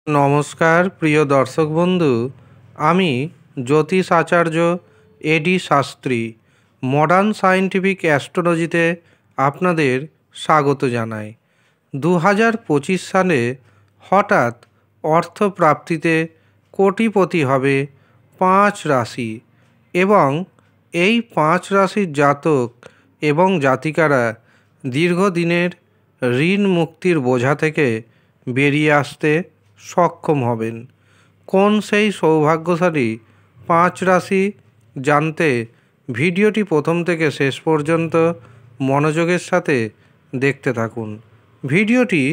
নমস্কার প্রিয় দর্শক বন্ধু, আমি জ্যোতিষ আচার্য এডি শাস্ত্রী মডার্ন সায়েন্টিফিক অ্যাস্ট্রোলজিতে আপনাদের স্বাগত জানাই। 2025 সালে হঠাৎ অর্থপ্রাপ্তিতে কোটিপতি হবে 5 রাশি এবং এই 5 রাশির জাতক এবং জাতিকারা দীর্ঘদিনের ঋণ মুক্তির বোঝা থেকে বেরিয়ে আসতে সক্ষম হবেন। কোন সেই সৌভাগ্যশালী 5 রাশি জানতে ভিডিওটি প্রথম থেকে শেষ পর্যন্ত মনোযোগের সাথে দেখতে থাকুন। ভিডিওটি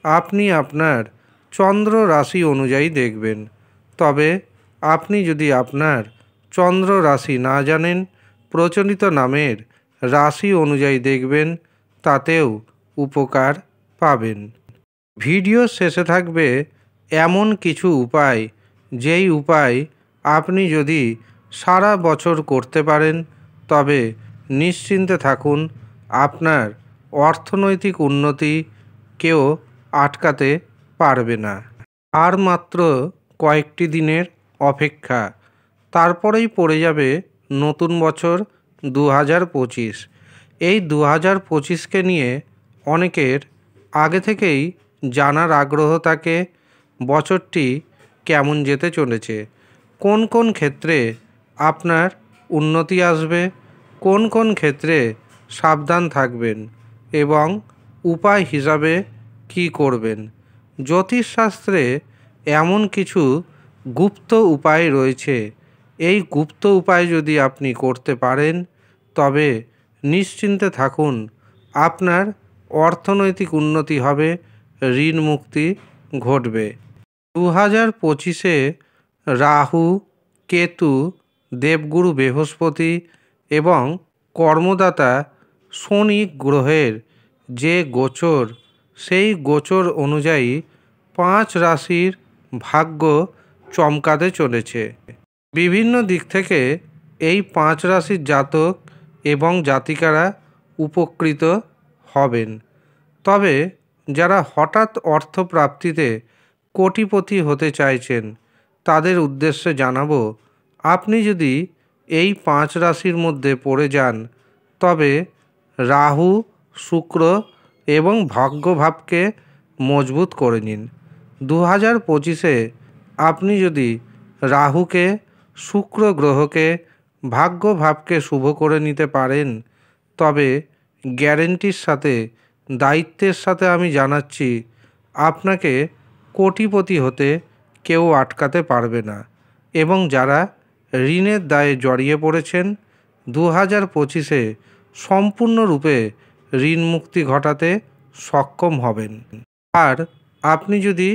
আপনি আপনার চন্দ্র রাশি অনুযায়ী দেখবেন। তবে আপনি যদি আপনার চন্দ্র রাশি না জানেন, প্রচলিত নামের রাশি অনুযায়ী দেখবেন, তাতেও উপকার পাবেন। ভিডিও শেষে থাকবে এমন কিছু উপায়, যেই উপায় আপনি যদি সারা বছর করতে পারেন তবে নিশ্চিন্তে থাকুন, আপনার অর্থনৈতিক উন্নতি কেউ আটকাতে পারবে না। আর মাত্র কয়েকটি দিনের অপেক্ষা, তারপরেই পড়ে যাবে নতুন বছর 2025। এই 2025কে নিয়ে অনেকের আগে থেকেই জানার আগ্রহ থাকে বছরটি কেমন যেতে চলেছে, কোন কোন ক্ষেত্রে আপনার উন্নতি আসবে, কোন কোন ক্ষেত্রে সাবধান থাকবেন এবং উপায় হিসাবে কি করবেন। জ্যোতিষশাস্ত্রে এমন কিছু গুপ্ত উপায় রয়েছে, এই গুপ্ত উপায় যদি আপনি করতে পারেন তবে নিশ্চিন্তে থাকুন, আপনার অর্থনৈতিক উন্নতি হবে, ঋণ মুক্তি ঘটবে। 2025-এ রাহু, কেতু, দেবগুরু বৃহস্পতি এবং কর্মদাতা শনি গ্রহের যে গোচর, সেই গোচর অনুযায়ী 5 রাশির ভাগ্য চমকাতে চলেছে। বিভিন্ন দিক থেকে এই 5 রাশির জাতক এবং জাতিকারা উপকৃত হবেন। তবে যারা হঠাৎ অর্থপ্রাপ্তিতে কোটিপতি হতে চাইছেন তাদের উদ্দেশ্যে জানাবো, আপনি যদি এই 5 রাশির মধ্যে পড়ে যান তবে রাহু, শুক্র এবং ভাগ্যভাবকে মজবুত করে নিন। 2025-এ আপনি যদি রাহুকে, শুক্র গ্রহকে, ভাগ্যভাবকে শুভ করে নিতে পারেন তবে গ্যারেন্টির সাথে, দায়িত্বের সাথে আমি জানাচ্ছি, আপনাকে কোটিপতি হতে কেউ আটকাতে পারবে না। এবং যারা ঋণের দায়ে জড়িয়ে পড়েছেন 2025-এ সম্পূর্ণরূপে ঋণ মুক্তি ঘটাতে সক্ষম হবেন। আর আপনি যদি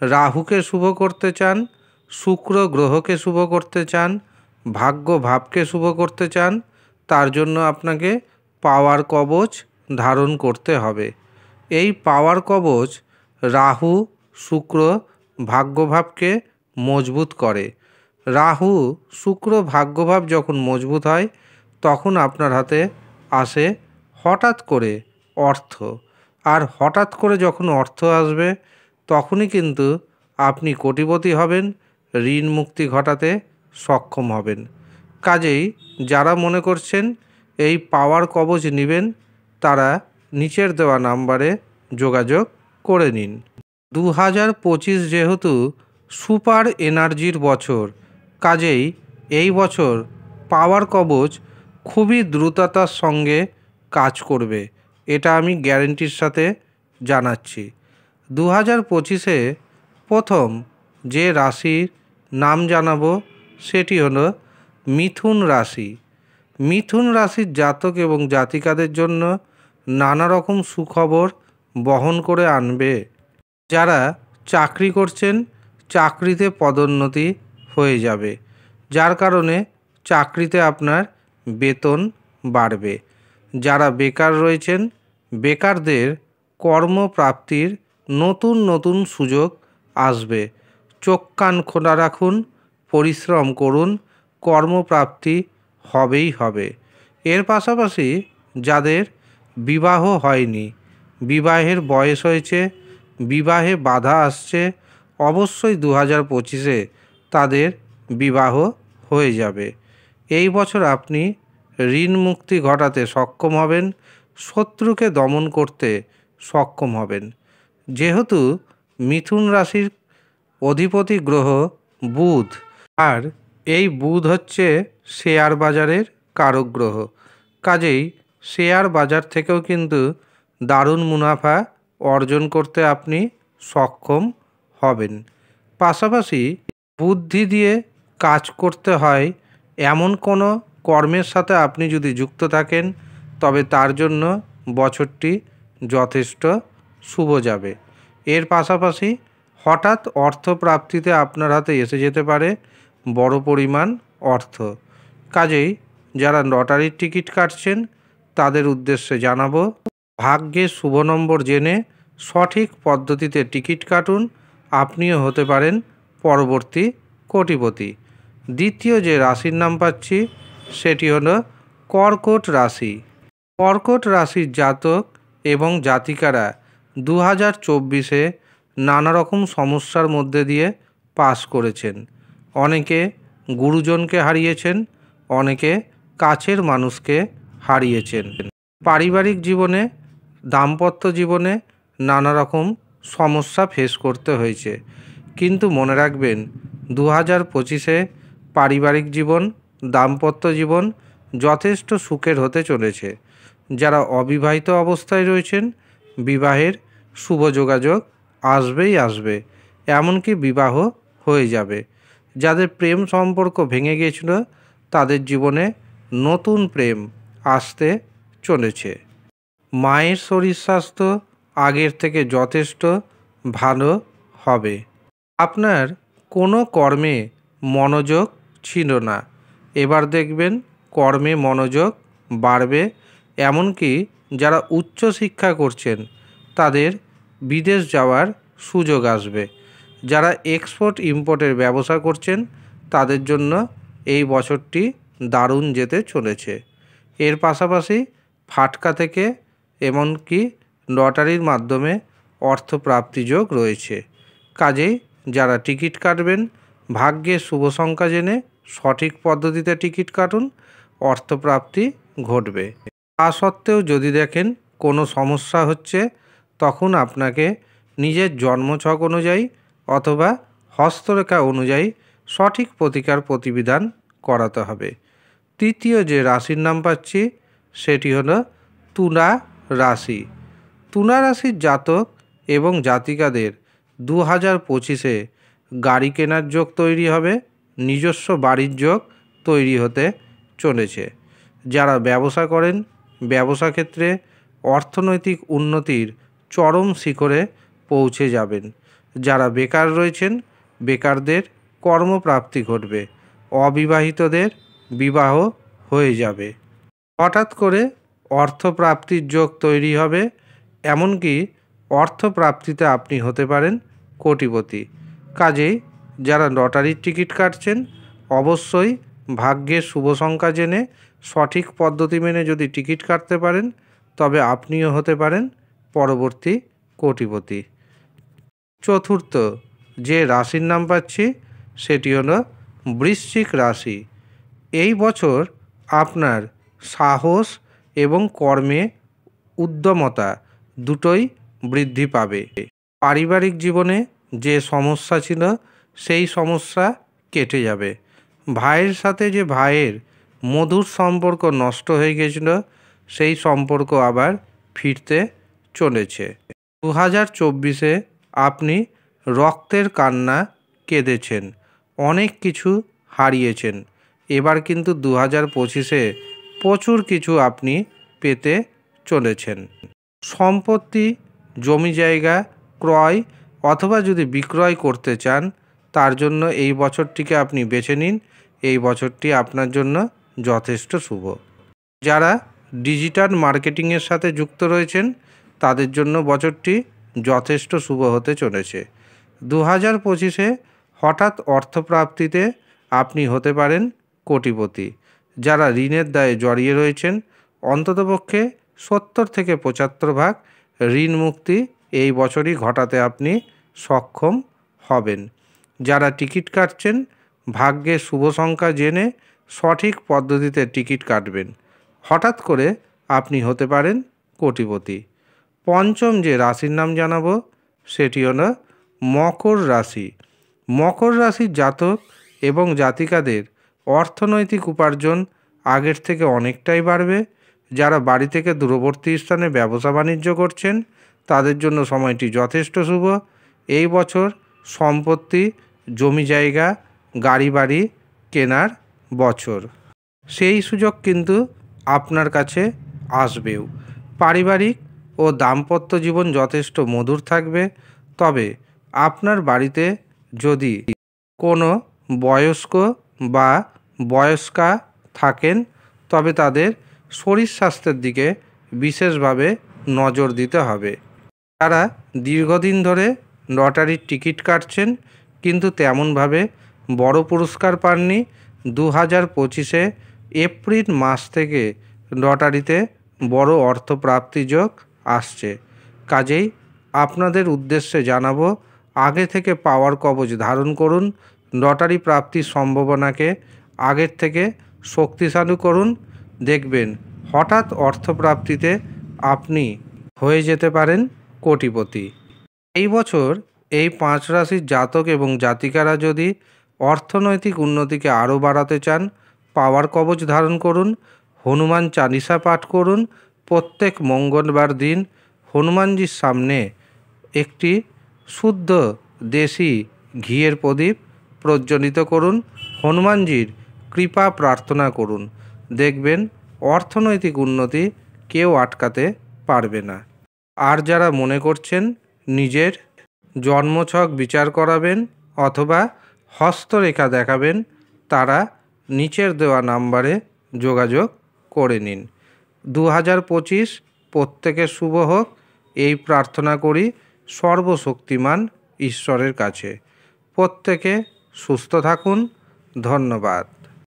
রাহুকে শুভ করতে চান, শুক্র গ্রহকে শুভ করতে চান, ভাগ্য ভাবকে শুভ করতে চান, তার জন্য আপনাকে পাওয়ার কবচ ধারণ করতে হবে। এই পাওয়ার কবচ রাহু, শুক্র, ভাগ্যভাবকে মজবুত করে। রাহু, শুক্র, ভাগ্যভাব যখন মজবুত হয় তখন আপনার হাতে আসে হঠাৎ করে অর্থ। আর হঠাৎ করে যখন অর্থ আসবে তখনই কিন্তু আপনি কোটিপতি হবেন, ঋণ মুক্তি ঘটাতে সক্ষম হবেন। কাজেই যারা মনে করছেন এই পাওয়ার কবচ নেবেন তারা নিচের দেওয়া নাম্বারে যোগাযোগ করে নিন। 2025 যেহেতু সুপার এনার্জির বছর, কাজেই এই বছর পাওয়ার কবচ খুবই দ্রুততার সঙ্গে কাজ করবে, এটা আমি গ্যারেন্টির সাথে জানাচ্ছি। 2025-এ প্রথম যে রাশির নাম জানাবো সেটি হলো মিথুন রাশি। মিথুন রাশির জাতক এবং জাতিকাদের জন্য নানা রকম সুখবর বহন করে আনবে। যারা চাকরি করছেন চাকরিতে পদোন্নতি হয়ে যাবে, যার কারণে চাকরিতে আপনার বেতন বাড়বে। যারা বেকার রয়েছেন বেকারদের কর্মপ্রাপ্তির নতুন নতুন সুযোগ আসবে। চোখ কান খোলা রাখুন, পরিশ্রম করুন, কর্মপ্রাপ্তি হবেই হবে। এর পাশাপাশি যাদের বিবাহ হয়নি, বিবাহের বয়স হয়েছে, বিবাহে বাধা আসছে, অবশ্যই 2025-এ তাদের বিবাহ হয়ে যাবে। এই বছর আপনি ঋণ মুক্তি ঘটাতে সক্ষম হবেন, শত্রুকে দমন করতে সক্ষম হবেন। যেহেতু মিথুন রাশির অধিপতি গ্রহ বুধ, আর এই বুধ হচ্ছে শেয়ার বাজারের কারক গ্রহ, কাজেই শেয়ার বাজার থেকেও কিন্তু দারুণ মুনাফা অর্জন করতে আপনি সক্ষম হবেন। পাশাপাশি বুদ্ধি দিয়ে কাজ করতে হয় এমন কোনো কর্মের সাথে আপনি যদি যুক্ত থাকেন, তবে তার জন্য বছরটি যথেষ্ট শুভ যাবে। এর পাশাপাশি হঠাৎ অর্থপ্রাপ্তিতে আপনার হাতে এসে যেতে পারে বড় পরিমাণ অর্থ। কাজেই যারা লটারির টিকিট কাটছেন তাদের উদ্দেশ্যে জানাবো, ভাগ্যের শুভ নম্বর জেনে সঠিক পদ্ধতিতে টিকিট কাটুন, আপনিও হতে পারেন পরবর্তী কোটিপতি। দ্বিতীয় যে রাশির নাম পাচ্ছি সেটি হলো কর্কট রাশি। কর্কট রাশির জাতক এবং জাতিকারা 2024-এ নানা রকম সমস্যার মধ্যে দিয়ে পাস করেছেন। অনেকে গুরুজনকে হারিয়েছেন, অনেকে কাছের মানুষকে হারিয়েছেন। পারিবারিক জীবনে, দাম্পত্য জীবনে নানা রকম সমস্যা ফেস করতে হয়েছে, কিন্তু মনে রাখবেন 2025-এ পারিবারিক জীবন, দাম্পত্য জীবন যথেষ্ট সুখের হতে চলেছে। যারা অবিবাহিত অবস্থায় রয়েছেন, বিবাহের শুভ যোগাযোগ আসবেই আসবে, এমনকি বিবাহ হয়ে যাবে। যাদের প্রেম সম্পর্ক ভেঙে গিয়েছিল তাদের জীবনে নতুন প্রেম আসতে চলেছে। মায়ের শরীর স্বাস্থ্য আগের থেকে যথেষ্ট ভালো হবে। আপনার কোনো কর্মে মনোযোগ ছিল না, এবার দেখবেন কর্মে মনোযোগ বাড়বে। এমনকি যারা উচ্চ শিক্ষা করছেন তাদের বিদেশ যাওয়ার সুযোগ আসবে। যারা এক্সপোর্ট ইম্পোর্টের ব্যবসা করছেন তাদের জন্য এই বছরটি দারুণ যেতে চলেছে। এর পাশাপাশি ফাটকা থেকে এমনকি লটারির মাধ্যমে অর্থপ্রাপ্তি যোগ রয়েছে। কাজেই যারা টিকিট কাটবেন, ভাগ্যের শুভ সংখ্যা জেনে সঠিক পদ্ধতিতে টিকিট কাটুন, অর্থপ্রাপ্তি ঘটবে। তা সত্ত্বেও যদি দেখেন কোনো সমস্যা হচ্ছে, তখন আপনাকে নিজের জন্মছক অনুযায়ী অথবা হস্তরেখা অনুযায়ী সঠিক প্রতিকার প্রতিবিধান করাতে হবে। তৃতীয় যে রাশির নাম পাচ্ছি সেটি হলো তুলা রাশি। তুলা রাশির জাতক এবং জাতিকাদের 2025-এ গাড়ি কেনার যোগ তৈরি হবে, নিজস্ব বাড়ির যোগ তৈরি হতে চলেছে। যারা ব্যবসা করেন, ব্যবসা ক্ষেত্রে অর্থনৈতিক উন্নতির চরম শিখরে পৌঁছে যাবেন। যারা বেকার রয়েছেন, বেকারদের কর্মপ্রাপ্তি ঘটবে, অবিবাহিতদের বিবাহ হয়ে যাবে। হঠাৎ করে অর্থপ্রাপ্তির যোগ তৈরি হবে, এমনকি অর্থপ্রাপ্তিতে আপনি হতে পারেন কোটিপতি। কাজেই যারা লটারির টিকিট কাটছেন অবশ্যই ভাগ্যের শুভ সংখ্যা জেনে সঠিক পদ্ধতি মেনে যদি টিকিট কাটতে পারেন তবে আপনিও হতে পারেন পরবর্তী কোটিপতি। চতুর্থ যে রাশির নাম পাচ্ছি সেটি হলো বৃশ্চিক রাশি। এই বছর আপনার সাহস এবং কর্মে উদ্যমতা দুটোই বৃদ্ধি পাবে। পারিবারিক জীবনে যে সমস্যা ছিল সেই সমস্যা কেটে যাবে। ভাইয়ের সাথে যে ভাইয়ের মধুর সম্পর্ক নষ্ট হয়ে গেছিল সেই সম্পর্ক আবার ফিরতে চলেছে। 2024-এ আপনি রক্তের কান্না কেঁদেছেন, অনেক কিছু হারিয়েছেন। এবার কিন্তু 2025-এ প্রচুর কিছু আপনি পেতে চলেছেন। সম্পত্তি, জমি জায়গা ক্রয় অথবা যদি বিক্রয় করতে চান তার জন্য এই বছরটিকে আপনি বেছে নিন। এই বছরটি আপনার জন্য যথেষ্ট শুভ। যারা ডিজিটাল মার্কেটিংয়ের সাথে যুক্ত রয়েছেন তাদের জন্য বছরটি যথেষ্ট শুভ হতে চলেছে। 2025-এ হঠাৎ অর্থপ্রাপ্তিতে আপনি হতে পারেন কোটিপতি। যারা ঋণের দায়ে জড়িয়ে রয়েছেন অন্ততপক্ষে 70 থেকে 75% ঋণ মুক্তি এই বছরই ঘটাতে আপনি সক্ষম হবেন। যারা টিকিট কাটছেন ভাগ্যের শুভ সংখ্যা জেনে সঠিক পদ্ধতিতে টিকিট কাটবেন। হঠাৎ করে আপনি হতে পারেন কোটিপতি। পঞ্চম যে রাশির নাম জানাবো সেটি হলো মকর রাশি। মকর রাশির জাতক এবং জাতিকাদের অর্থনৈতিক উপার্জন আগের থেকে অনেকটাই বাড়বে। যারা বাড়ি থেকে দূরবর্তী স্থানে ব্যবসা বাণিজ্য করছেন তাদের জন্য সময়টি যথেষ্ট শুভ। এই বছর সম্পত্তি, জমি জায়গা, গাড়ি বাড়ি কেনার বছর। সেই সুযোগ কিন্তু আপনার কাছে আসবেও। পারিবারিক ও দাম্পত্য জীবন যথেষ্ট মধুর থাকবে। তবে আপনার বাড়িতে যদি কোনো বয়স্ক বা বয়স্কা থাকেন তবে তাদের শরীর স্বাস্থ্যের দিকে বিশেষভাবে নজর দিতে হবে। তারা দীর্ঘদিন ধরে লটারির টিকিট কাটছেন কিন্তু তেমনভাবে বড় পুরস্কার পাননি। 2025 এপ্রিল মাস থেকে লটারিতে বড় অর্থপ্রাপ্তি যোগ আসছে। কাজেই আপনাদের উদ্দেশ্যে জানাবো, আগে থেকে পাওয়ার কবচ ধারণ করুন। লটারি প্রাপ্তির সম্ভাবনাকে আগের থেকে শক্তিশালী করুন। দেখবেন হঠাৎ অর্থপ্রাপ্তিতে আপনি হয়ে যেতে পারেন কোটিপতি। এই বছর এই 5 রাশির জাতক এবং জাতিকারা যদি অর্থনৈতিক উন্নতিকে আরও বাড়াতে চান, পাওয়ার কবচ ধারণ করুন, হনুমান চালিসা পাঠ করুন। প্রত্যেক মঙ্গলবার দিন হনুমানজির সামনে একটি শুদ্ধ দেশি ঘিয়ের প্রদীপ প্রজ্বলিত করুন। হনুমানজির কৃপা প্রার্থনা করুন। দেখবেন অর্থনৈতিক উন্নতি কেউ আটকাতে পারবে না। আর যারা মনে করছেন নিজের জন্মছক বিচার করাবেন অথবা হস্তরেখা দেখাবেন, তারা নিচের দেওয়া নাম্বারে যোগাযোগ করে নিন। 2025 প্রত্যেকের শুভ হোক এই প্রার্থনা করি সর্বশক্তিমান ঈশ্বরের কাছে। প্রত্যেকে সুস্থ থাকুন। ধন্যবাদ।